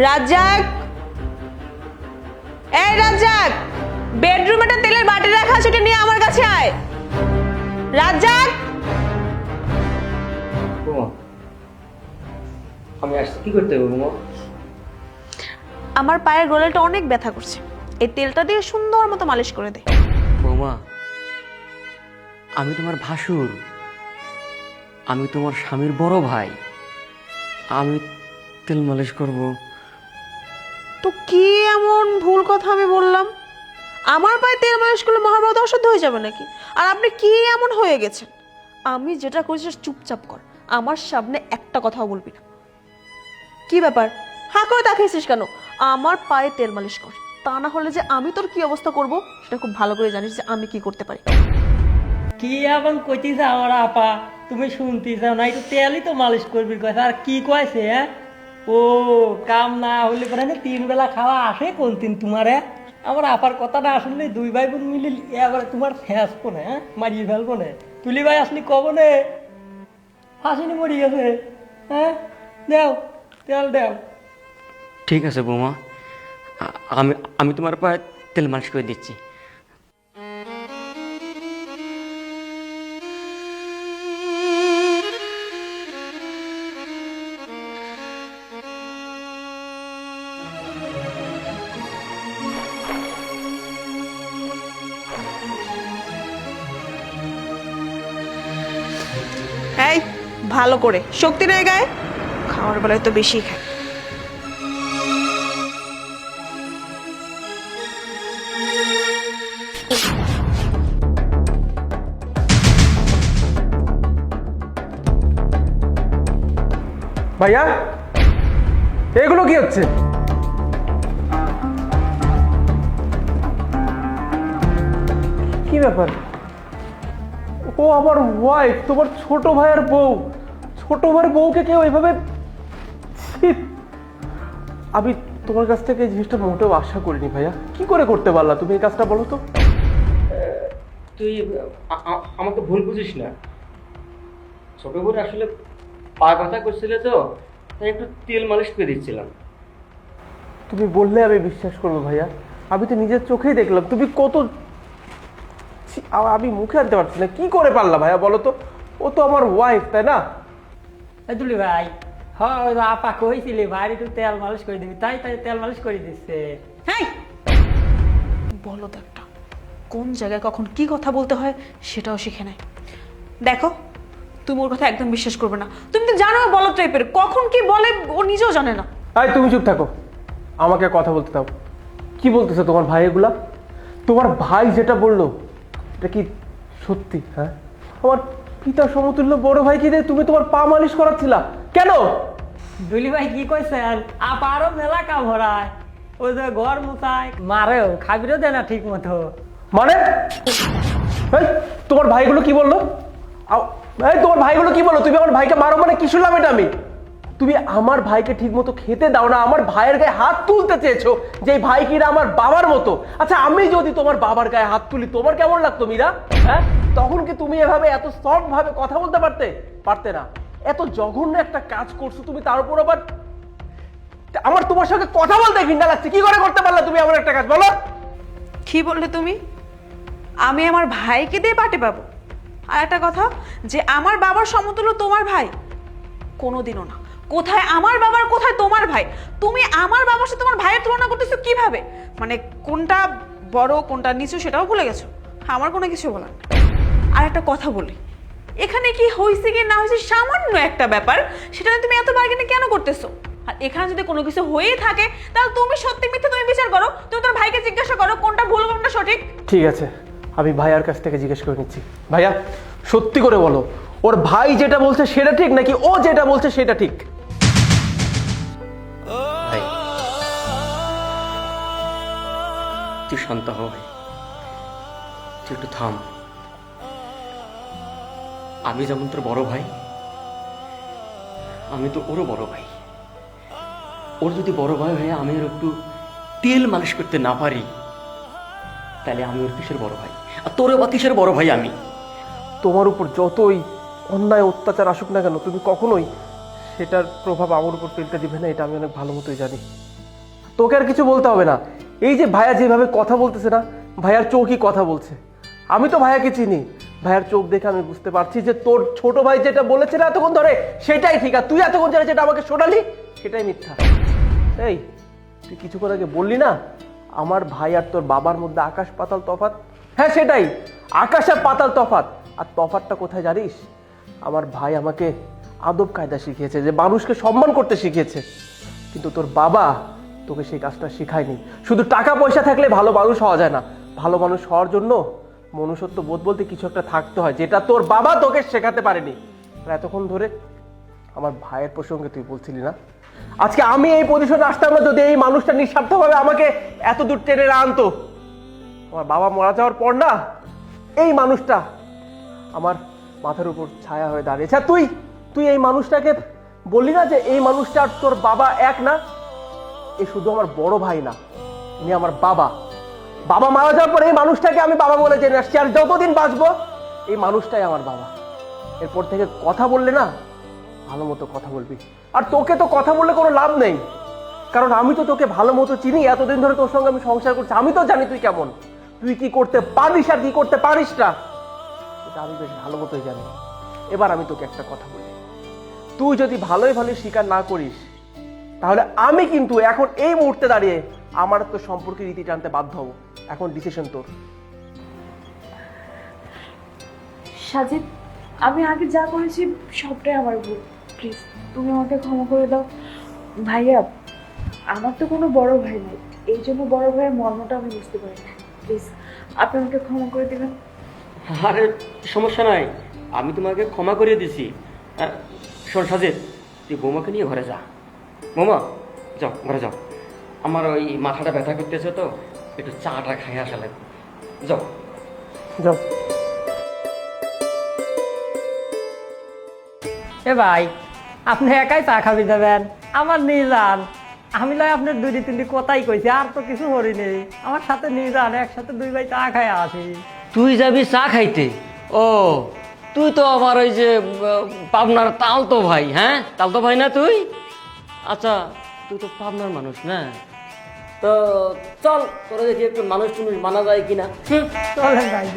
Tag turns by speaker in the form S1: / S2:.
S1: রাজ্জাক, এই রাজ্জাক, বেডরুমে একটা তেলের বাটি রাখা, সেটা নিয়ে আমার কাছে আয়। রাজ্জাক,
S2: আমি আসছি, কি করতে হবে বৌমা?
S1: আমার পায়ের গোড়ালিটা অনেক ব্যথা করছে, এই তেলটা দিয়ে সুন্দর মতো মালিশ করে দে।
S2: বৌমা, আমি তোমার ভাসুর, আমি তোমার স্বামীর বড় ভাই, আমি তেল মালিশ করব?
S1: তো কি এমন ভুল কথা আমি বললাম? আমার পায়ে তেল মালিশ করলে মহাভারত অশুদ্ধ হয়ে যাবে নাকি? আর আপনি কি এমন হয়ে গেছেন? আমি যেটা করছি চুপচাপ কর, আমার সামনে একটা কথাও বলবি না। কি ব্যাপার, হ্যাঁ করে তাকিয়েছিস কেন? আমার পায়ে তেল মালিশ কর, তা না হলে যে আমি তোর কি অবস্থা করব সেটা খুব ভালো করে জানিস যে আমি কি করতে পারি।
S3: কি এখন কইতিস আমার আপা, তুমি শুনতিস না? একটু তেলই তো মালিশ করবি কথা, আর কি কয়েছে? হ্যাঁ, ও কাম না হইলে পরে না 3 বেলা খাওয়া আসে কোন দিন তোমার? আমার আপার কথাটা আসলে 2 ভাই বোন মিলে এবারে তোমার ফেঁসবো না, হ্যাঁ, মারিয়ে ফেলবো না। তুলি ভাই আসলে কব নে, হাসিনি মরি গেছে। হ্যাঁ, দেও তেল দেও।
S2: ঠিক আছে বৌমা, আমি আমি তোমার পায়ে তেল মালিশ করে দিচ্ছি।
S1: এই ভালো করে, শক্তি নেই গায়ে, খাওয়ার বেলায় তো বেশি খায়।
S4: ভাইয়া, এগুলো কি হচ্ছে? কি ব্যাপার? ও আমার ওয়াইফ, তোমার ছোট ভাইয়ের বউ। ছোট ভাইয়ের বউকে কেউ এভাবে... ছি! আমি তোমার কাছ থেকে এই জিনিসটা মোটেও আশা করিনি ভাইয়া। কি করে করতে পারলা তুমি এই কাজটা, বলো তো?
S2: তুই আমাকে ভুল বুঝিস না, ছোট বোন আসলে পা ব্যথা করছিলে তো, তাই একটু তেল মালিশ করে দিচ্ছিলাম।
S4: তুমি বললে আমি বিশ্বাস করবো ভাইয়া, আমি তো নিজের চোখেই দেখলাম তুমি কত... ছি, আমি মুখে আনতে পারছি না। কি করে পারলা ভাইয়া বলো তো? ও তো আমার ওয়াইফ, তাই না?
S3: তুলি ভাই, হ্যাঁ আপা কইছিলি ভাই একটু তেল মালিশ করে দিবি, তাই তাই তেল মালিশ করে দিচ্ছে।
S1: হ্যাঁ, বলো তো একটা, কোন জায়গায় কখন কি কথা বলতে হয় সেটাও শিখে নেয়। দেখো, তুমি ওর কথা একদম বিশ্বাস করবে না। তুমি তো জানো বলো টাইপের, কখন কি বলে ও নিজেও জানে না।
S4: আরে তুমি চুপ থাকো, আমাকে কথা বলতে দাও। কি বলতেছো তোমার ভাই এগুলা? তোমার ভাই যেটা বললো এটা কি সত্যি? হ্যাঁ, আমার পিতা সমতুল্য বড় ভাইকে দিয়ে তুমি তোমার পা মালিশ করাচ্ছিলা কেন?
S3: দুলি ভাই কি কইছে? আপা আরো মেলা কাম হরায়, ওই যে ঘর মুছায়, মারেও খাবিরও দেয় না ঠিক মতো।
S4: মানে এই, তোমার ভাইগুলো কি বললো? এই তোমার ভাইগুলো কি বললো? তুমি আমার ভাইকে মারো মানে কি শুনলাম এটা আমি? তুমি আমার ভাইকে ঠিক মতো খেতে দাও না, আমার ভাইয়ের গায়ে হাত তুলতে চেয়েছো যে ভাই কিনা আমার বাবার মতো। আচ্ছা, আমি যদি তোমার বাবার গায়ে হাত তুলি তোমার কেমন লাগতো মীরা? হ্যাঁ, তখন কি তুমি এভাবে এত সফট ভাবে কথা বলতে পারতে? পারতে না। এত জঘন্য একটা কাজ করছো তুমি, তার উপর আবার আমার তোমার সঙ্গে কথা বলতে ঘৃণা লাগছে। কি করে করতে পারলে তুমি এমন একটা কাজ, বলো?
S1: কি বললে তুমি? আমি আমার ভাইকে দিয়ে পাটে পাবো? আর একটা কথা, যে আমার বাবার সমতুল্য তোমার ভাই? কোনোদিনও না। কোথায় আমার বাবার, কোথায় তোমার ভাই? তুমি আমার বাবার সাথে তোমার ভাইয়ের তুলনা করতেছো কিভাবে? মানে কোনটা বড় কোনটা নিচু সেটাও ভুলে গেছো? আমার কোনো কিছু বলার নেই। আর একটা কথা বলি, এখানে কি হয়েছে কি না হয়েছে সামান্য একটা ব্যাপার, সেটা নিয়ে তুমি এত বার্গেনিং কেন করতেছো? আর এখানে যদি কোনো কিছু হয়েই থাকে তাহলে তুমি সত্যি মিথ্যে তুমি বিচার করো, তুমি তোর ভাইকে জিজ্ঞাসা করো কোনটা ভুল কোনটা সঠিক।
S4: ঠিক আছে, আমি ভাইয়ার কাছ থেকে জিজ্ঞেস করে নিচ্ছি। ভাইয়া, সত্যি করে বলো, ওর ভাই যেটা বলছে সেটা ঠিক নাকি ও যেটা বলছে সেটা ঠিক?
S2: ভাই, তুই শান্ত হ ভাই, তুই একটু থাম। আমি যেমন তোর বড় ভাই, আমি তো ওরও বড় ভাই। ওর যদি বড় ভাই হয়ে আমি ওর একটু তেল মালিশ করতে না পারি, তাহলে আমি ওর কিসের বড় ভাই? আর তোরও বা কিসের বড় ভাই আমি?
S4: তোমার উপর যতই অন্যায় অত্যাচার আসুক না কেন, তুমি কখনোই সেটার প্রভাব আমার উপর ফেলতে দিবে না, এটা আমি অনেক ভালো মতোই জানি। তোকে আর কিছু বলতে হবে না। এই যে ভাইয়া যেভাবে কথা বলতেছে না, ভাইয়ার চোখই কথা বলছে। আমি তো ভাইয়াকে চিনি, ভাইয়ার চোখ দেখে আমি বুঝতে পারছি যে তোর ছোট ভাই যেটা বলেছে না এতক্ষণ ধরে সেটাই ঠিক, আর তুই এতক্ষণ ধরে যেটা আমাকে শোনালি সেটাই মিথ্যা। এই তুই কিছুক্ষণ আগে বললি না আমার ভাই আর তোর বাবার মধ্যে আকাশ পাতাল তফাৎ, হ্যাঁ সেটাই, আকাশ আর পাতাল তফাৎ। আর তফাৎটা কোথায় জানিস? আমার ভাই আমাকে আদব কায়দা শিখিয়েছে, যে মানুষকে সম্মান করতে শিখিয়েছে, কিন্তু তোর বাবা তোকে সেই কাজটা শেখায়নি। শুধু টাকা পয়সা থাকলে ভালো মানুষ হওয়া যায় না, ভালো মানুষ হওয়ার জন্য মনুষ্যত্ব বোধ বলতে কিছু একটা থাকতে হয়, যেটা তোর বাবা তোকে শেখাতে পারেনি। আর এতক্ষণ ধরে আমার ভাইয়ের প্রসঙ্গে তুই বলছিলি না, আজকে আমি এই পজিশনে আসতাম না যদি এই মানুষটা নিঃস্বার্থভাবে আমাকে এত দূর টেনে না আনতো। আমার বাবা মারা যাওয়ার পর না এই মানুষটা আমার মাথার উপর ছায়া হয়ে দাঁড়িয়েছে। আর তুই এই মানুষটাকে বললি না যে এই মানুষটা আর তোর বাবা এক না, এ শুধু আমার বড় ভাই না, ইনি আমার বাবা। বাবা মারা যাওয়ার পর এই মানুষটাকে আমি বাবা বলে জেনে আসছি, আর যতদিন বাঁচবো এই মানুষটাই আমার বাবা। এরপর থেকে কথা বললে না ভালো মতো কথা বলবি। আর তোকে তো কথা বললে কোনো লাভ নেই, কারণ আমি তো তোকে ভালো মতো চিনি, এতদিন ধরে তোর সঙ্গে আমি সংসার করছি, আমি তো জানি তুই কেমন, তুই কি করতে পারিস আর কি করতে পারিস না সেটা আমি বেশ ভালো মতোই জানি। এবার আমি তোকে একটা কথা বলি, তুই যদি ভালোই স্বীকার না করিস তাহলে আমি কিন্তু এখন এই মুহূর্তে দাঁড়িয়ে আমার তো সম্পর্কে রীতি টানতে বাধ্য হব। এখন ডিসিশন তোর।
S1: সাজিদ, আমি আগে যা করেছি সবটাই আমার ভুল, প্লিজ তুমি আমাকে ক্ষমা করে দাও। ভাইয়া, আমার তো কোনো বড় ভাই নাই, এই জন্য বড় ভাইয়ের মর্মটা আমি বুঝতে পারি না, প্লিজ আপনি আমাকে ক্ষমা করে দেবেন।
S2: আরে সমস্যা নাই, আমি তোমাকে ক্ষমা করে দিছি। শোন সাজিদ, তুই বৌমাকে নিয়ে ঘরে যা। বৌমা যাও, ঘরে যাও, আমার ওই মাথাটা ব্যথা করতেছে তো, একটু চাটা খাই আসা লাগবে। যাও
S4: যাও।
S3: এ ভাই, আপনি একাই চা খাবি যাবেন, আমার নিয়ে যান। আমি লয় আপনার দুই তিনটি কথাই কইছি, আর তো কিছু করি নেই। আমার সাথে নিয়ে যান, একসাথে দুই ভাই চা খাই আসি।
S2: তুই যাবি চা খাইতে? ও, তুই তো আবার ওই যে পাবনার তালতো ভাই। হ্যাঁ, তালতো ভাই না তুই? আচ্ছা, তুই তো পাবনার মানুষ না, তো চল তোরা দেখি একটু মানুষ টুনুষ মানা যায় কিনা।
S3: চলেন ভাই।